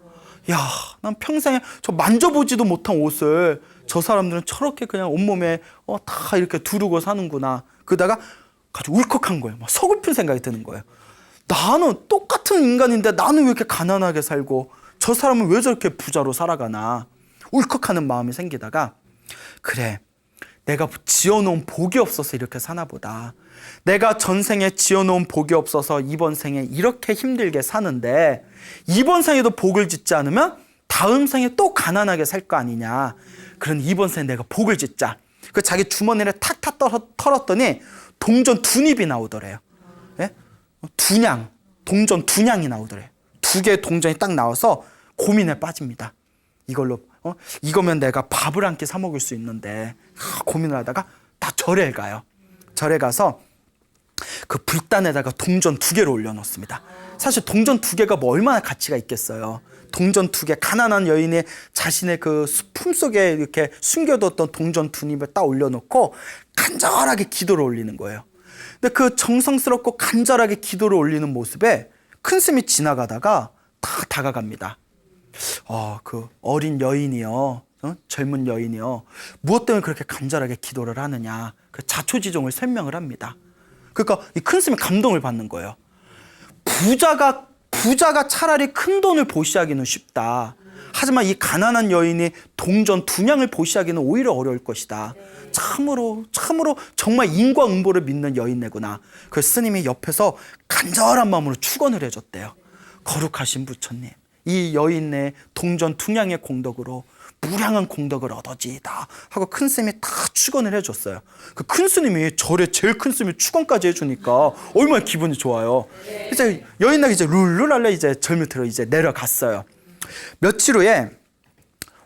야, 난 평생에 저 만져보지도 못한 옷을 저 사람들은 저렇게 그냥 온몸에 다 이렇게 두르고 사는구나. 그러다가 아주 울컥한 거예요. 막 서글픈 생각이 드는 거예요. 나는 똑같은 인간인데 나는 왜 이렇게 가난하게 살고 저 사람은 왜 저렇게 부자로 살아가나. 울컥하는 마음이 생기다가 그래, 내가 지어놓은 복이 없어서 이렇게 사나 보다. 내가 전생에 지어놓은 복이 없어서 이번 생에 이렇게 힘들게 사는데 이번 생에도 복을 짓지 않으면 다음 생에 또 가난하게 살 거 아니냐. 그런 이번 생에 내가 복을 짓자. 그 자기 주머니를 탁탁 털었더니 동전 2닙이 나오더래요. 예? 동전 2냥이 나오더래요. 2개의 동전이 딱 나와서 고민에 빠집니다. 이걸로 이거면 내가 밥을 한 끼 사 먹을 수 있는데 고민을 하다가 다 절에 가요. 절에 가서 그 불단에다가 동전 2개를 올려놓습니다. 사실 동전 2개가 뭐 얼마나 가치가 있겠어요. 동전 2개, 가난한 여인이 자신의 그 품속에 이렇게 숨겨뒀던 동전 2닙을 딱 올려놓고 간절하게 기도를 올리는 거예요. 근데 그 정성스럽고 간절하게 기도를 올리는 모습에 큰 스님이 지나가다가 다 다가갑니다. 그 어린 여인이요, 젊은 여인이요, 무엇 때문에 그렇게 간절하게 기도를 하느냐, 그 자초지종을 설명을 합니다. 그러니까 이 큰 스님이 감동을 받는 거예요. 부자가 차라리 큰 돈을 보시하기는 쉽다. 하지만 이 가난한 여인이 동전 2냥을 보시하기는 오히려 어려울 것이다. 참으로 정말 인과응보를 믿는 여인네구나. 그 스님이 옆에서 간절한 마음으로 축원을 해줬대요. 거룩하신 부처님, 이 여인의 동전 2냥의 공덕으로 무량한 공덕을 얻어지이다 하고 큰 스님이 다 축원을 해줬어요. 그 큰 스님이 절에 제일 큰 스님이 축원까지 해주니까 얼마나 기분이 좋아요. 이제 여인네가 이제 룰루랄라 이제 절 밑으로 이제 내려갔어요. 며칠 후에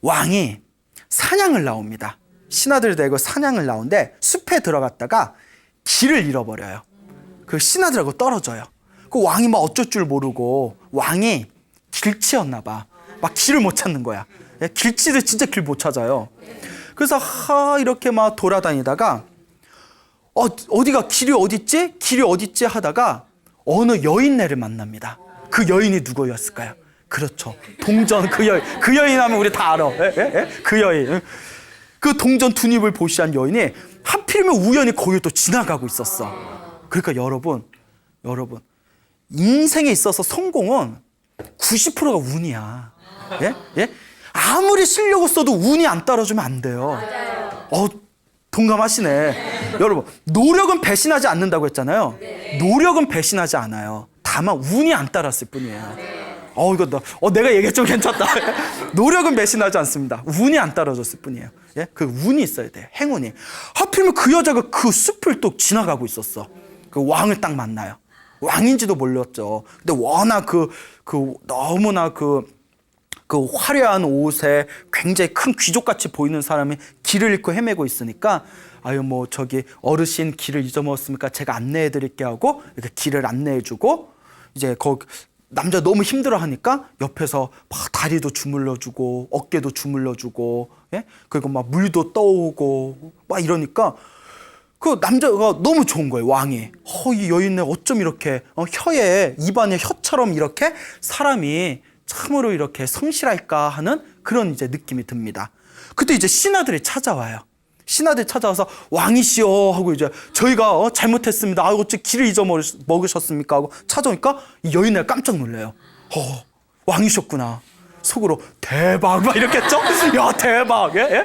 왕이 사냥을 나옵니다. 신하들 데리고 사냥을 나오는데 숲에 들어갔다가 길을 잃어버려요. 그 신하들하고 떨어져요. 그 왕이 막 어쩔 줄 모르고, 왕이 길치였나 봐. 막 길을 못 찾는 거야. 길치들 진짜 길 못 찾아요. 그래서 이렇게 막 돌아다니다가 어디가 길이 어딨지 하다가 어느 여인네를 만납니다. 그 여인이 누구였을까요? 그렇죠, 동전 그 여인 하면 우리 다 알아. 그 여인, 그 동전 2닙을 보시한 여인이 하필이면 우연히 거기 또 지나가고 있었어. 그러니까 여러분, 인생에 있어서 성공은 90%가 운이야. 예? 아무리 실력을 써도 운이 안 따라주면 안 돼요. 동감하시네. 여러분, 노력은 배신하지 않는다고 했잖아요. 노력은 배신하지 않아요. 다만 운이 안 따랐을 뿐이에요. 내가 얘기했죠. 괜찮다. 노력은 배신하지 않습니다. 운이 안 따라줬을 뿐이에요. 예? 그 운이 있어야 돼요. 행운이. 하필이면 그 여자가 그 숲을 또 지나가고 있었어. 그 왕을 딱 만나요. 왕인지도 몰랐죠. 근데 워낙 너무나 그 화려한 옷에 굉장히 큰 귀족같이 보이는 사람이 길을 잃고 헤매고 있으니까 저기 어르신 길을 잊어먹었으니까 제가 안내해 드릴게 하고 이렇게 길을 안내해 주고, 이제 거기 남자 너무 힘들어하니까 옆에서 막 다리도 주물러 주고 어깨도 주물러 주고, 예? 그리고 막 물도 떠오고 막 이러니까 그 남자가 너무 좋은 거예요. 왕이 이 여인네 어쩜 이렇게 입안에 혀처럼 이렇게 사람이 참으로 이렇게 성실할까 하는 그런 이제 느낌이 듭니다. 그때 이제 신하들이 찾아와요. 신하들이 찾아와서 왕이시여 하고 이제 저희가 잘못했습니다. 어째 길을 잊어먹으셨습니까 하고 찾아오니까 이 여인네가 깜짝 놀래요. 왕이셨구나. 속으로 대박 막 이렇게 했죠. 야, 대박. 예?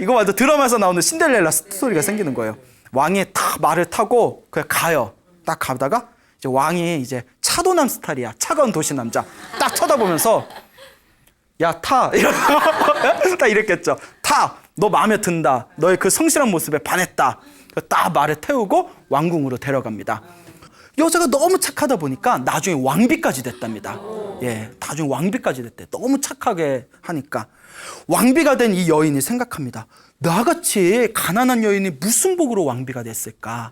이거 완전 드라마에서 나오는 신데렐라 스토리가 생기는 거예요. 왕이 다 말을 타고 그냥 가요. 딱 가다가 이제 왕이 이제 차 사도남 스타일이야. 차가운 도시 남자. 딱 쳐다보면서 야, 타. 딱 이랬겠죠. 타. 너 마음에 든다. 너의 그 성실한 모습에 반했다. 딱 말에 태우고 왕궁으로 데려갑니다. 여자가 너무 착하다 보니까 나중에 왕비까지 됐답니다. 예, 나중에 왕비까지 됐대. 너무 착하게 하니까. 왕비가 된 이 여인이 생각합니다. 나같이 가난한 여인이 무슨 복으로 왕비가 됐을까?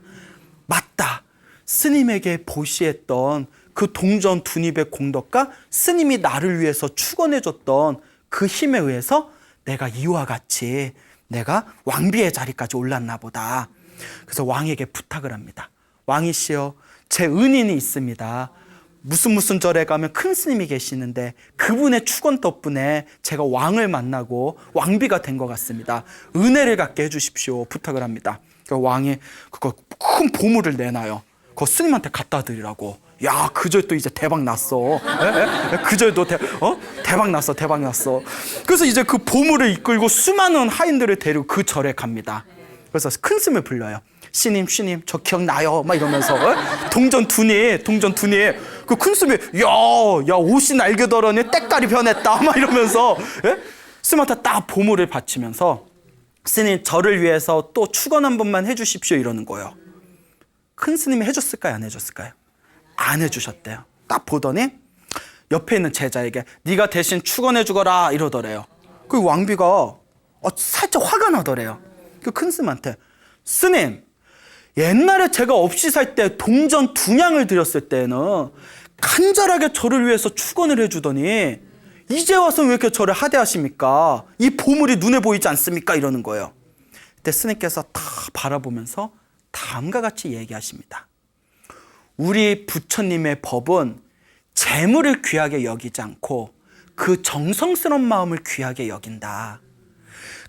맞다. 스님에게 보시했던 그 동전 두닙의 공덕과 스님이 나를 위해서 축원해줬던 그 힘에 의해서 내가 이와 같이 내가 왕비의 자리까지 올랐나 보다. 그래서 왕에게 부탁을 합니다. 왕이시여, 제 은인이 있습니다. 무슨 절에 가면 큰 스님이 계시는데 그분의 축원 덕분에 제가 왕을 만나고 왕비가 된 것 같습니다. 은혜를 갖게 해주십시오. 부탁을 합니다. 왕이 그거 큰 보물을 내놔요. 그거 스님한테 갖다 드리라고. 야, 그 절도 이제 대박 났어. 그 절도 대박 났어. 그래서 이제 그 보물을 이끌고 수많은 하인들을 데리고 그 절에 갑니다. 그래서 큰 스님을 불러요. 신님, 저 기억나요? 막 이러면서 동전 두니. 그 큰 스님이 야, 옷이 날개더러니 때깔이 변했다. 막 이러면서 스님한테 딱 보물을 바치면서 스님, 저를 위해서 또 축원 한 번만 해주십시오. 이러는 거예요. 큰 스님이 해줬을까요? 안 해줬을까요? 안 해주셨대요. 딱 보더니 옆에 있는 제자에게 네가 대신 축원해 주거라 이러더래요. 그 왕비가 살짝 화가 나더래요. 그 큰 스님한테 스님, 옛날에 제가 없이 살 때 동전 2냥을 드렸을 때는 간절하게 저를 위해서 축원을 해주더니 이제 와서 왜 이렇게 저를 하대하십니까? 이 보물이 눈에 보이지 않습니까? 이러는 거예요. 그때 스님께서 다 바라보면서 다음과 같이 얘기하십니다. 우리 부처님의 법은 재물을 귀하게 여기지 않고 그 정성스러운 마음을 귀하게 여긴다.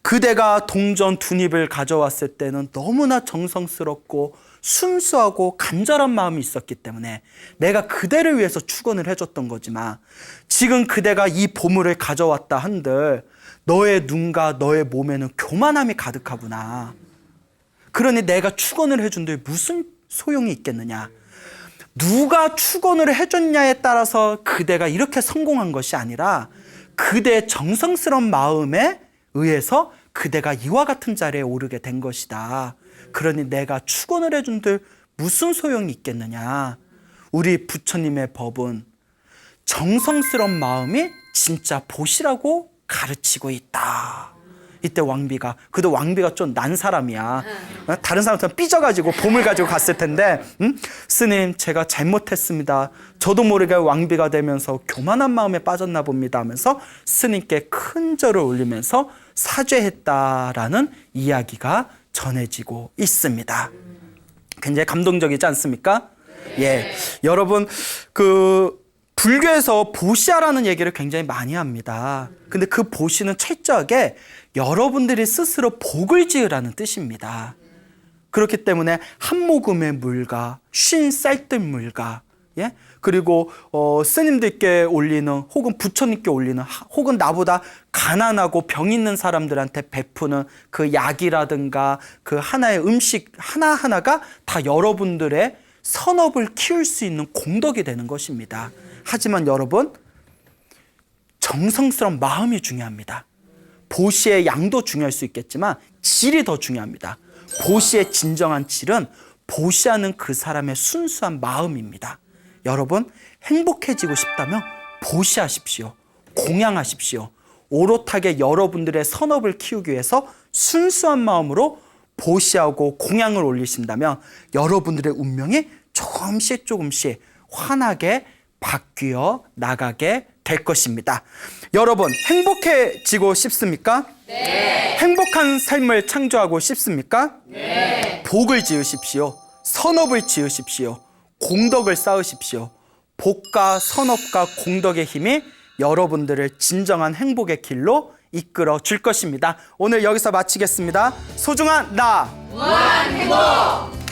그대가 동전 두닙을 가져왔을 때는 너무나 정성스럽고 순수하고 간절한 마음이 있었기 때문에 내가 그대를 위해서 축원을 해줬던 거지만 지금 그대가 이 보물을 가져왔다 한들 너의 눈과 너의 몸에는 교만함이 가득하구나. 그러니 내가 축원을 해준들 무슨 소용이 있겠느냐. 누가 축원을 해줬냐에 따라서 그대가 이렇게 성공한 것이 아니라 그대의 정성스러운 마음에 의해서 그대가 이와 같은 자리에 오르게 된 것이다. 그러니 내가 축원을 해준들 무슨 소용이 있겠느냐. 우리 부처님의 법은 정성스러운 마음이 진짜 보시라고 가르치고 있다. 이때 왕비가, 그래도 왕비가 좀 난 사람이야. 다른 사람처럼 삐져가지고 보물 가지고 갔을 텐데, 스님, 제가 잘못했습니다. 저도 모르게 왕비가 되면서 교만한 마음에 빠졌나 봅니다 하면서 스님께 큰 절을 올리면서 사죄했다라는 이야기가 전해지고 있습니다. 굉장히 감동적이지 않습니까? 예, 여러분, 불교에서 보시하라는 얘기를 굉장히 많이 합니다. 근데 그 보시는 철저하게 여러분들이 스스로 복을 지으라는 뜻입니다. 그렇기 때문에 한 모금의 물과 50쌀들 물과, 예? 그리고 스님들께 올리는, 혹은 부처님께 올리는, 혹은 나보다 가난하고 병 있는 사람들한테 베푸는 그 약이라든가 그 하나의 음식 하나하나가 다 여러분들의 선업을 키울 수 있는 공덕이 되는 것입니다. 하지만 여러분, 정성스러운 마음이 중요합니다. 보시의 양도 중요할 수 있겠지만 질이 더 중요합니다. 보시의 진정한 질은 보시하는 그 사람의 순수한 마음입니다. 여러분, 행복해지고 싶다면 보시하십시오. 공양하십시오. 오롯하게 여러분들의 선업을 키우기 위해서 순수한 마음으로 보시하고 공양을 올리신다면 여러분들의 운명이 조금씩 환하게 바뀌어 나가게 될 것입니다. 여러분, 행복해지고 싶습니까? 네. 행복한 삶을 창조하고 싶습니까? 네. 복을 지으십시오. 선업을 지으십시오. 공덕을 쌓으십시오. 복과 선업과 공덕의 힘이 여러분들을 진정한 행복의 길로 이끌어 줄 것입니다. 오늘 여기서 마치겠습니다. 소중한 나 무한 행복.